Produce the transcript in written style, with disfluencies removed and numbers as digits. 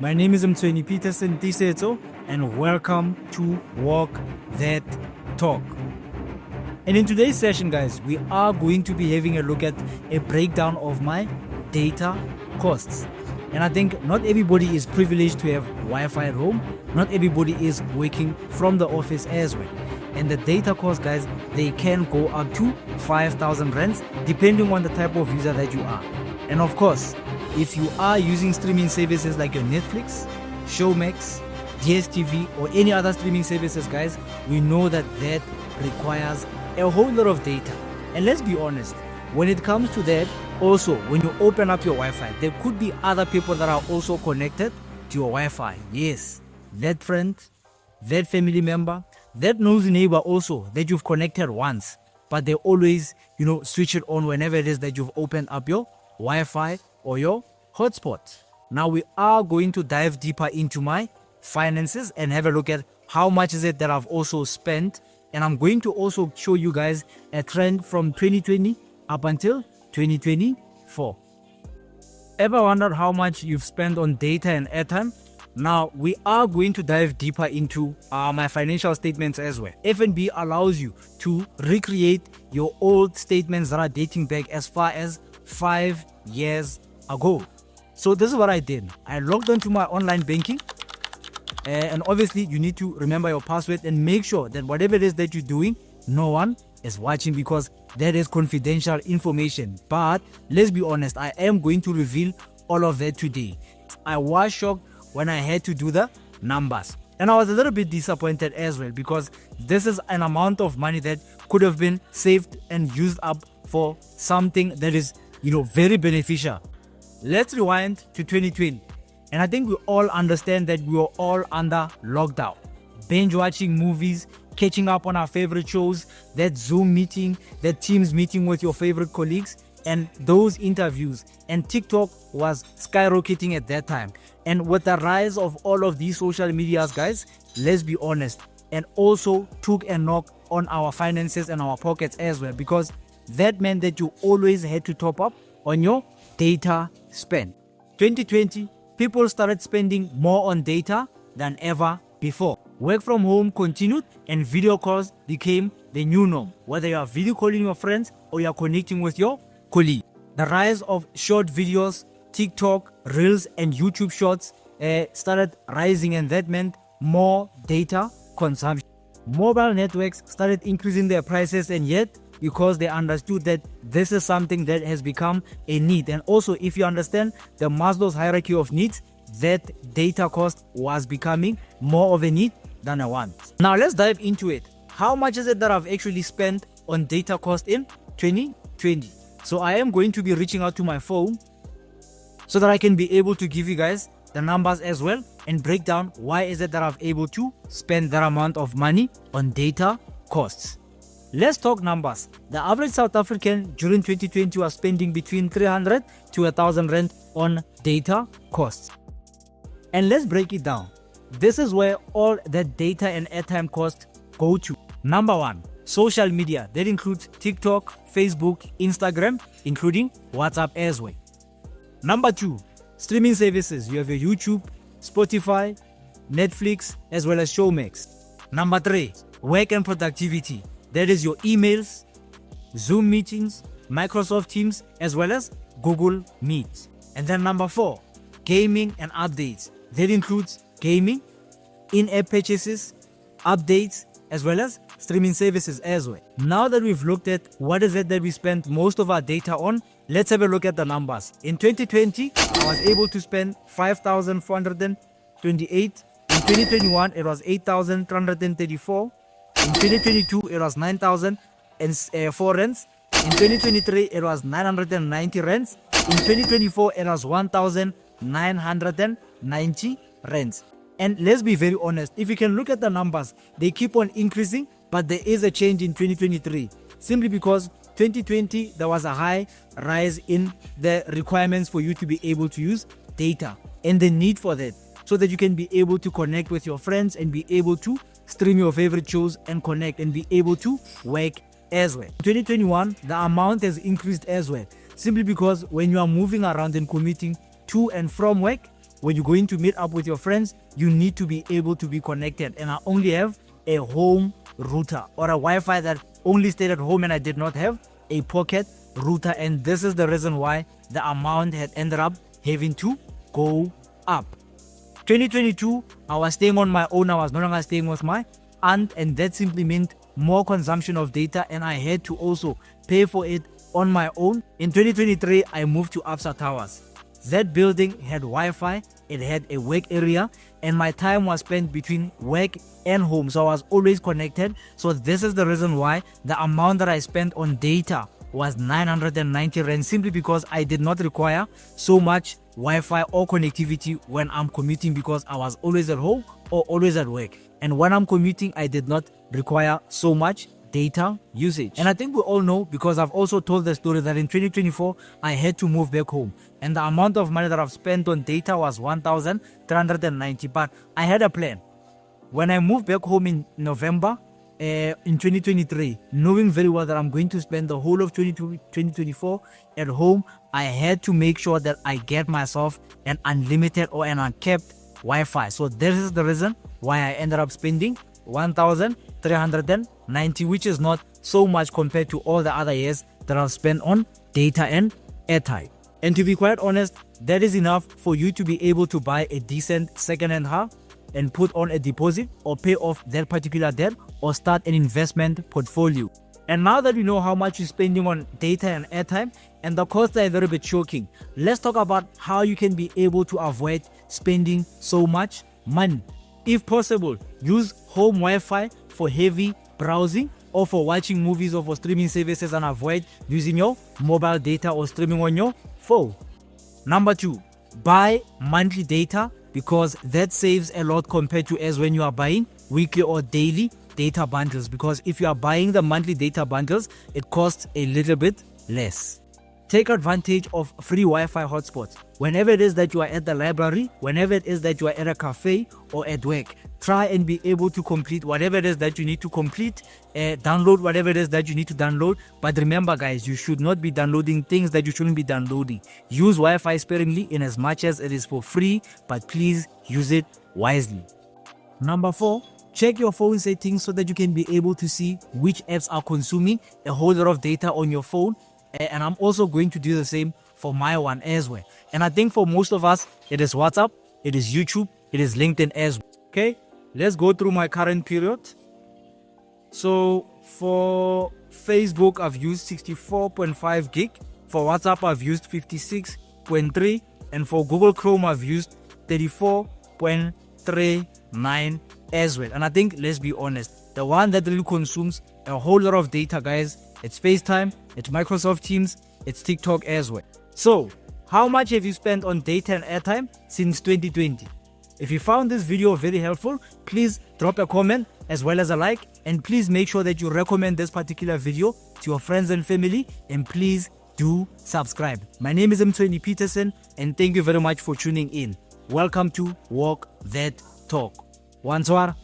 My name is Mtweni Peterson Tisetso, and welcome to Walk That Talk. And in today's session, guys, we are going to be having a look at a breakdown of my data costs. And I think not everybody is privileged to have Wi-Fi at home. Not everybody is working from the office as well. And the data costs, guys, they can go up to 5,000 rands depending on the type of user that you are. And of course, if you are using streaming services like your Netflix, Showmax, DSTV, or any other streaming services, guys, we know that requires a whole lot of data. And let's be honest, when it comes to that, also when you open up your Wi-Fi, there could be other people that are also connected to your Wi-Fi. Yes, that friend, that family member, that nosy neighbor also that you've connected once, but they always, switch it on whenever it is that you've opened up your Wi-Fi or your hotspot. Now we are going to dive deeper into my finances and have a look at how much is it that I've also spent. And I'm going to also show you guys a trend from 2020 up until 2024. Ever wondered how much you've spent on data and airtime? Now we are going to dive deeper into my financial statements as well. FNB allows you to recreate your old statements that are dating back as far as 5 years ago. So this is what I did. I logged onto my online banking. And obviously you need to remember your password and make sure that whatever it is that you're doing, no one is watching, because that is confidential information. But let's be honest, I am going to reveal all of that today. I was shocked when I had to do the numbers, and I was a little bit disappointed as well, because this is an amount of money that could have been saved and used up for something that is, very beneficial. Let's rewind to 2020. And I think we all understand that we were all under lockdown, binge watching movies, catching up on our favorite shows, that Zoom meeting, that Teams meeting with your favorite colleagues, and those interviews. And TikTok was skyrocketing at that time. And with the rise of all of these social medias, guys, let's be honest, and also took a knock on our finances and our pockets as well, because that meant that you always had to top up on your data spend. 2020, people started spending more on data than ever before. Work from home continued and video calls became the new norm, whether you are video calling your friends or you are connecting with your colleague. The rise of short videos, TikTok, Reels, and YouTube Shorts started rising, and that meant more data consumption. Mobile networks started increasing their prices, and yet, because they understood that this is something that has become a need. And also, if you understand the Maslow's hierarchy of needs, that data cost was becoming more of a need than a want. Now let's dive into it. How much is it that I've actually spent on data cost in 2020? So I am going to be reaching out to my phone so that I can be able to give you guys the numbers as well and break down why is it that I've able to spend that amount of money on data costs. Let's talk numbers. The average South African during 2020 was spending between 300 to 1,000 rand on data costs. And let's break it down. This is where all that data and airtime costs go to. Number one, social media. That includes TikTok, Facebook, Instagram, including WhatsApp as well. Number two, streaming services. You have your YouTube, Spotify, Netflix, as well as Showmax. Number three, work and productivity. That is your emails, Zoom meetings, Microsoft Teams, as well as Google Meet. And then number four, gaming and updates. That includes gaming, in-app purchases, updates, as well as streaming services as well. Now that we've looked at what is it that we spent most of our data on, let's have a look at the numbers. In 2020, I was able to spend 5,428. In 2021, it was 8,334. In 2022, it was 9,004 rands. In 2023, it was 990 rands. In 2024, it was 1,990 rands. And let's be very honest, if you can look at the numbers, they keep on increasing, but there is a change in 2023. Simply because 2020, there was a high rise in the requirements for you to be able to use data and the need for that, so that you can be able to connect with your friends and be able to stream your favorite shows and connect and be able to work as well. In 2021, the amount has increased as well, simply because when you are moving around and commuting to and from work, when you're going to meet up with your friends, you need to be able to be connected. And I only have a home router or a Wi-Fi that only stayed at home, and I did not have a pocket router. And this is the reason why the amount had ended up having to go up. 2022, I was staying on my own. I was no longer staying with my aunt, and that simply meant more consumption of data, and I had to also pay for it on my own. In 2023, I moved to Absa Towers. That building had Wi-Fi, it had a work area, and my time was spent between work and home, so I was always connected. So this is the reason why the amount that I spent on data was 990 rand, simply because I did not require so much Wi-Fi or connectivity when I'm commuting, because I was always at home or always at work. And when I'm commuting, I did not require so much data usage. And I think we all know, because I've also told the story, that in 2024 I had to move back home, and the amount of money that I've spent on data was 1,390. But I had a plan. When I moved back home in November in 2023, knowing very well that I'm going to spend the whole of 2024 at home, I had to make sure that I get myself an unlimited or an uncapped Wi-Fi. So this is the reason why I ended up spending 1,390, which is not so much compared to all the other years that I've spent on data and airtime. And to be quite honest, that is enough for you to be able to buy a decent second-hand car and put on a deposit or pay off that particular debt or start an investment portfolio. And now that you know how much you're spending on data and airtime, and the costs are a little bit shocking, let's talk about how you can be able to avoid spending so much money. If possible, use home Wi-Fi for heavy browsing or for watching movies or for streaming services, and avoid using your mobile data or streaming on your phone. Number 2, buy monthly data, because that saves a lot compared to as when you are buying weekly or daily data bundles, because if you are buying the monthly data bundles, it costs a little bit less. Take advantage of free Wi-Fi hotspots. Whenever it is that you are at the library, whenever it is that you are at a cafe or at work, try and be able to complete whatever it is that you need to complete, download whatever it is that you need to download. But remember guys, you should not be downloading things that you shouldn't be downloading. Use Wi-Fi sparingly in as much as it is for free, but please use it wisely. Number 4, check your phone settings so that you can be able to see which apps are consuming a whole lot of data on your phone. And I'm also going to do the same for my one as well. And I think for most of us, it is WhatsApp, it is YouTube, it is LinkedIn as well. Okay, let's go through my current period. So for Facebook, I've used 64.5 gig. For WhatsApp, I've used 56.3. And for Google Chrome, I've used 34.39 as well. And I think, let's be honest, the one that really consumes a whole lot of data, guys, it's FaceTime, it's Microsoft Teams, it's TikTok as well. So, how much have you spent on data and airtime since 2020? If you found this video very helpful, please drop a comment as well as a like, and please make sure that you recommend this particular video to your friends and family, and please do subscribe. My name is Mtweni Peterson, and thank you very much for tuning in. Welcome to Walk That Talk. Wanzwara.